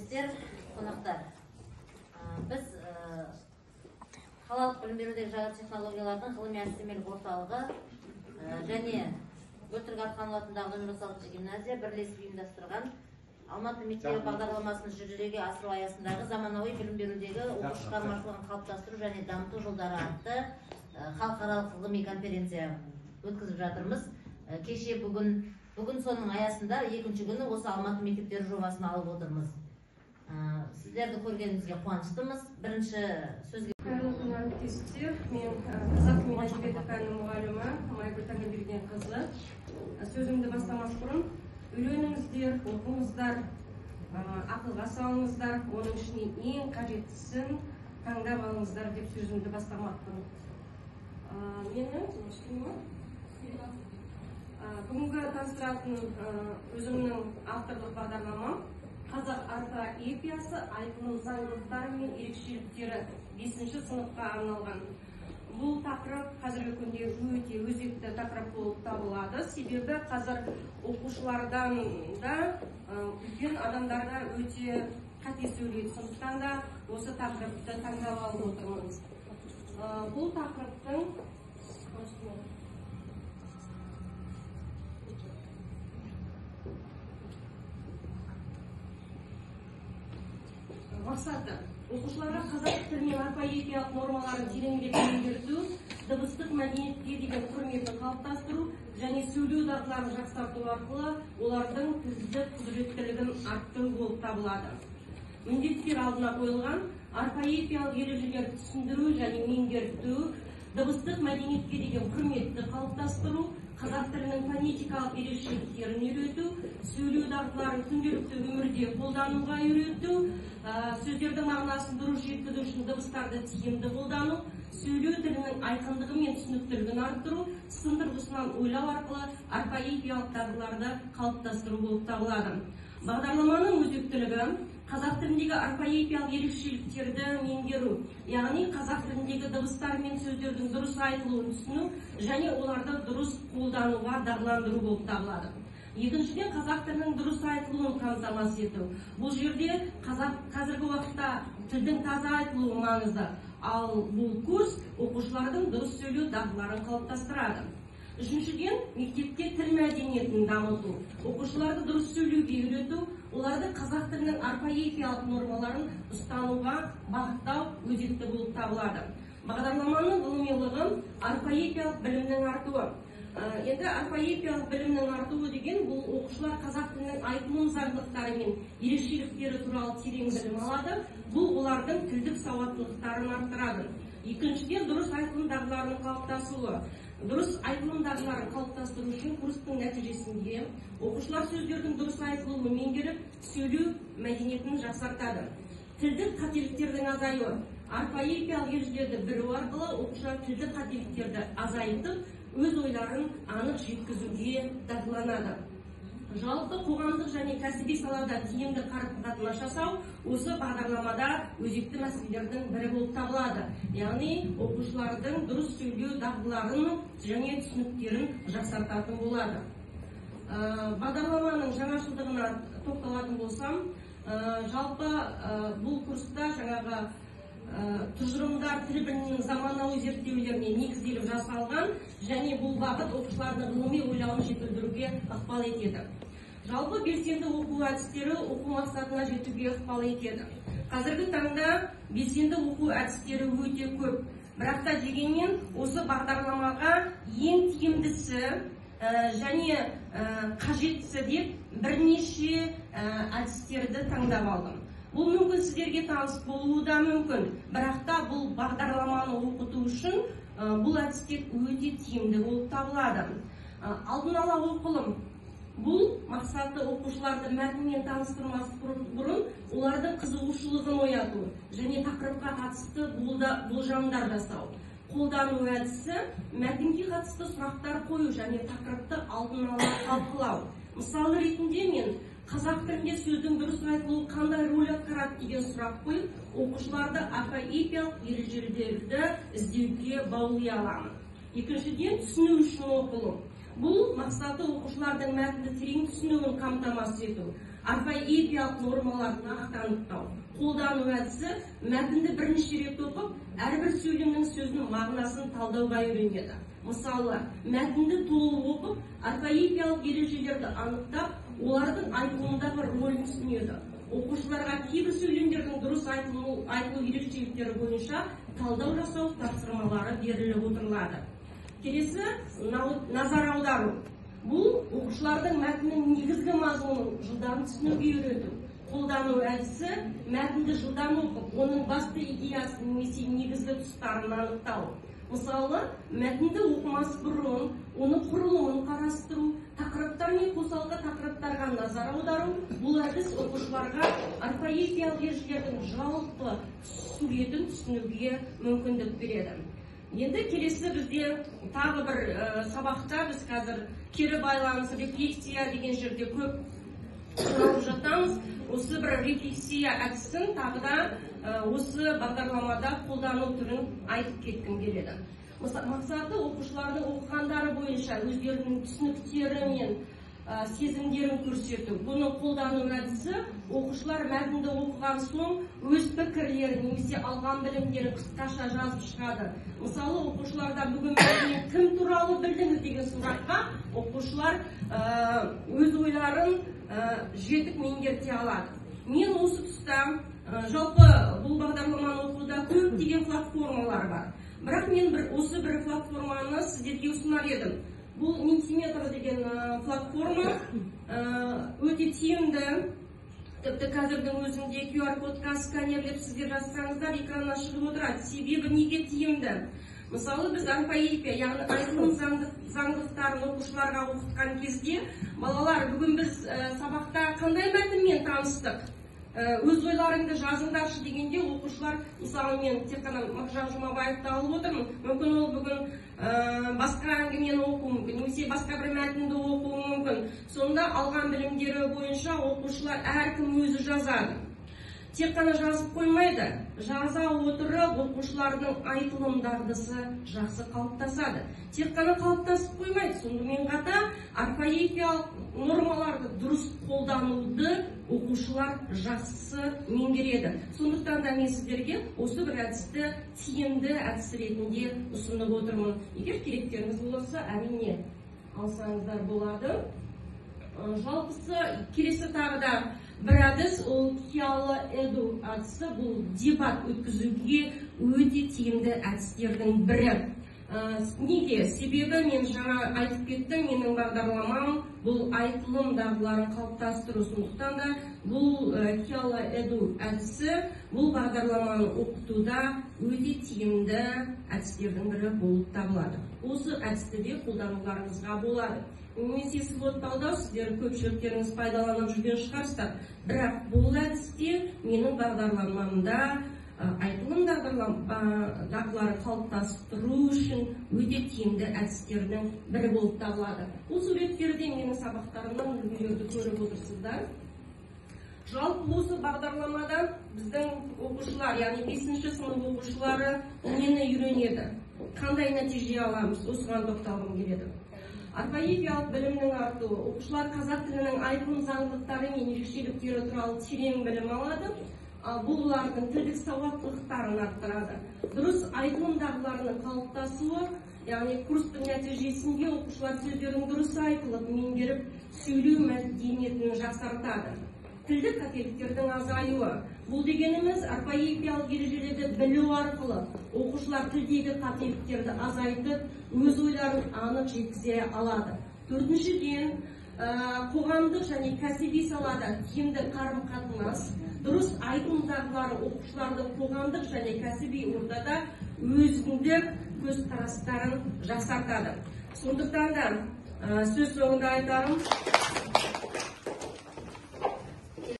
әріптестер, қонақтар. Біз қалалық білім берудегі жаңа технологиялардың ғылыми-әдістемелік орталығы және Бөлтірік Атқанұлы атындағы нөмір 36 гимназия бірлесіп ұйымдастырған Алматы мектебі бағдарламасын жүзеге асыру аясындағы заманауи білім берудегі оқу шығармашылығын қалыптастыру және дамыту жолдары атты халықаралық ғылыми конференция өткізіп жатырмыз. Кеше бүгін соның аясында екінші күні осы Алматы мектептері жобасын алып отырмыз. Сіздерді көргенімізге қуаныштымыз. Бірінші сөзге әріптестер, мен қазақ тілі мен әдебиеті пәнінің мұғалімі Майгүл Таңдабергенқызы. Сөзімді бастамас бұрын үйреніңіздер, оқыңыздар, ақылға салыңыздар, оның ішіне ең қажеттісін таңдап алыңыздар деп сөзімді бастамақпын. Бүгінгі таныстыратын өзімнің авторлық бағдарламам Қазақ орфоэпиясы, айтылым заңдылықтары мен ерекшеліктері 5-ші сыныпқа арналған. Бұл тақырып қазіргі күнде өте өзекті тақырып болып табылады. Себебі қазір оқушылардан да, үлкен адамдарда өте қате сөйлейді. Сондықтан да осы тақырыпты таңдап алып отырмыз. Бұл тақырыптың мақсаты оқушыларға қазақ тілінің орфоэпиялық нормаларын тереңірек меңгерту, дыбыстық мәдениетке деген құрметін қалыптастыру және сөйлеу дағдыларын жақсарту арқылы олардың тілдік құзыреттілігін арттыру болып табылады. Міндеттер алдына қойылған орфоэпиялық ережелерді түсіндіру және меңгерту, дыбыстық мәдениетке деген құрметті қалыптастыру, қазақ тілінің фонетикалық ерекшеліктерін үйрету, сөйлеу дағдыларын күнделікті өмірде қолдануға үйрету, сөздердің мағынасын дұрыс жеткізу үшін дыбыстарды тиімді қолдану, сөйлеу тілінің айқындығы мен түсініктілігін арттыру, сын тұрғысынан ойлау арқылы орфоэпиялық дағдыларды қалыптастыру болып табылады. Бағдарламаның өзектілігі қазақ тіліндегі орфоэпиялық ерекшеліктерді меңгеру, яғни қазақ тіліндегі дыбыстар мен сөздердің дұрыс айтылуын түсіну және оларды дұрыс қолдануға дағдыландыру болып табылады. Екіншіден, қазақ тілінің дұрыс айтылуын қамтамасыз ету. Бұл жерде қазіргі уақытта тілдің таза айтылуы маңызды, ал бұл курс оқушылардың дұрыс сөйлеу дағдыларын қалыптастырады. Үшіншіден, мектепте тіл мәдениетін дамыту, оқушыларды дұрыс сөйлеуге үйрету, оларды қазақ тілінің орфоэпиялық нормаларын ұстануға бағыттау өзекті болып табылады. Бағдарламаның ғылымилығы орфоэпиялық білімнің артуы. Енді орфоэпиялық білімнің артуы деген бұл оқушылар қазақ тілінің айтылым заңдылықтары мен ерекшеліктері туралы терең білім алады. Бұл олардың тілдік сауаттылықтарын арттырады. Екіншіден, дұрыс айтылым дағдыларының қалыптасуы. Дұрыс айтылым дағдыларын қалыптастыру үшін курстың нәтижесінде оқушылар сөздердің дұрыс айтылуын меңгеріп, сөйлеу мәдениетін жақсартады. Тілдік қателіктердің азаюы. Орфоэпиялық ережелерді білу арқылы оқушылар тілдік қателіктерді азайтып, өз ойларын анық жеткізуге дағдыланады. Жалпы қоғамдық және кәсіби салада тиімді қарым-қатынас жасау осы бағдарламада өзекті мәселелердің бірі болып табылады. Яғни оқушылардың дұрыс сөйлеу дағдыларын және түсініктерін жақсартатын болады. Бағдарламаның жаңашылдығына тоқталатын болсам, жалпы бұл курста жаңағы тұжырымдар тіл білімінің заманауи зерттеулеріне негізделіп жасалған және бұл бағыт оқушылардың ғылыми ойлауын жетілдіруге ықпал етеді. Жалпы белсенді оқу әдістері оқу мақсатына жетуге ықпал етеді. Қазіргі таңда белсенді оқу әдістері өте көп. Бірақ та дегенмен осы бағдарламаға ең тиімдісі және қажеттісі деп бірнеше әдістерді таңдап алдым. Бұл мүмкін сіздерге таныс болуы да мүмкін, бірақ та бұл бағдарламаны оқыту үшін бұл әдістер өте тиімді болып табылады. Алдын ала оқылым. Бұл мақсаты оқушыларды мәтінмен таныстырмас бұрын олардың қызығушылығын ояту және тақырыпқа қатысты болжамдар жасау. Қолдану әдісі мәтінге қатысты сұрақтар қою және тақырыпты алдын ала талқылау. Мысалы ретінде мен қазақ тілінде сөздің дұрыс айтылуы қандай рөл атқарады деген сұрақ қойып, оқушыларды орфоэпиялық ережелерді іздеуге баулай аламын. Екіншіден, түсіну үшін оқылу. Бұл мақсаты оқушылардың мәтінді терең түсінуін қамтамасыз ету. орфоэпиялық нормаларды нақты анықтау. Қолдану әдісі мәтінді бірнеше рет оқып, әрбір сөйлемнің сөзінің мағынасын талдауға үйренеді. Мысалы, мәтінді толық оқып, орфоэпиялық ережелерді анықтап, олардың айтылымдағы рөлін түсінеді. Оқушыларға кейбір сөйлемдердің дұрыс айтылу ерекшеліктері бойынша талдау жасау тапсырмалары беріліп отырылады. Келесі, назар аудару. Бұл оқушылардың мәтіннің негізгі мазмұнын жылдам түсінуге үйрету. Қолдану әдісі мәтінді жылдам оқып, оның басты идеясын немесе негізгі тұстарын анықтау. Мысалы, мәтінді оқымас бұрын, оның құрылымын қарастыру, тақырыптар мен қосалқы тақырыптарға назар аудару. Бұл әдіс оқушыларға орфоэпиялық ережелердің жалпы суретін түсінуге мүмкіндік береді. Енді келесі бізде тағы бір сабақта біз қазір кері байланыс, рефлексия деген жерде көп қаралып жатамыз. Осы бір рефлексия әдісін тағы да осы бағдарламада қолдану түрін айтып кеткім келеді. Мақсаты оқушылардың оқығандары бойынша өздерінің түсініктері мен сезімдерін көрсету. Бұны қолдану әдісі оқушылар мәтінді оқыған соң өз пікірлерін немесе алған білімдерін қысқаша жазып шығады. Мысалы, оқушыларда бүгін мәтіннен кім туралы білдіңіз деген сұраққа оқушылар өз ойларын жетік меңгерте алады. Мен осы тұста жалпы бұл бағдарламаны оқуда көптеген платформалар бар. Бірақ мен осы бір платформаны сіздерге ұсынар едім. Бұл Mentimeter деген платформа өте тиімді. Тіпті қазірдің өзінде QR-кодқа сканерлеп сіздер жазсаңыздар экраннан шығып отырады. Себебі неге тиімді? Мысалы, біз орфоэпия, яғни айтылым заңдылықтарын оқушыларға оқытқан кезде, балалар, бүгін біз сабақта қандай мәтінмен таныстық? Өз ойларыңды жазыңдаршы дегенде оқушылар, мысалы мен тек қана Мақжан Жұмабаевты алып отырмын, мүмкін ол бүгін басқа әңгімені оқуы мүмкін, немесе басқа бір мәтінді оқуы мүмкін. Сонда алған білімдері бойынша оқушылар әркім өзі жазады. Тек қана жазып қоймайды, жаза отырып оқушылардың айтылым дағдысы жақсы қалыптасады. Тек қана қалыптасып қоймайды, сонымен қатар орфоэпиялық нормаларды дұрыс қолдануды оқушылар жақсы меңгереді. Сондықтан да мен сіздерге осы бір әдісті тиімді әдіс ретінде ұсынып отырмын. Егер керектеріңіз болса, әрине алсаңыздар болады. Жалпысы келесі тағы да бір әдіс, ол қиялы эду әдісі. Бұл дебат өткізуге өте тиімді әдістердің бірі. Неге? Себебі мен жаңа айтып кеттім, менің бағдарламам бұл айтылым дағдыларын қалыптастыру. Сондықтан да бұл қиялы эду әдісі бұл бағдарламаны оқытуда өте тиімді әдістердің бірі болып табылады. Осы әдісті де қолдануларыңызға болады. Немесе сызбалау сіздер көпшіліктеріңіз пайдаланып жүрген шығарсыздар. Бірақ бұл әдісте менің бағдарламамда айтылым дағдыларын қалыптастыру үшін өте тиімді әдістердің бірі болып табылады. Бұл суреттерде менің сабақтарымнан үлгілерді көріп отырсыздар. Жалпы осы бағдарламада біздің оқушылар, яғни 5-ші сынып оқушылары нені үйренеді? Қандай нәтиже аламыз? Осыған тоқталғым келеді. Орфоэпиялық білімнің артуы. Оқушылар қазақ тілінің айтылым заңдылықтары мен ерекшеліктері туралы терең білім алады. Бұл олардың тілдік сауаттылықтарын арттырады. Дұрыс айтылым дағдыларының қалыптасуы, яғни курстың нәтижесінде оқушылар сөздердің дұрыс айтылып, меңгеріп, сөйлеу мәдениетін жақсартады. Тілдік қателіктердің азаюы. Бұл дегеніміз орфоэпиялық ережелерді білу арқылы оқушылар тілдегі қателіктерді азайтып, өз ойларын анық жеткізе алады. Төртіншіден, қоғамдық және кәсіби салада тиімді қарым-қатынас, дұрыс айтылым дағдылары оқушылардың қоғамдық және кәсіби ортада өзіндік көзқарастарын жақсартады. Сондықтан да сөз соңында айтарым,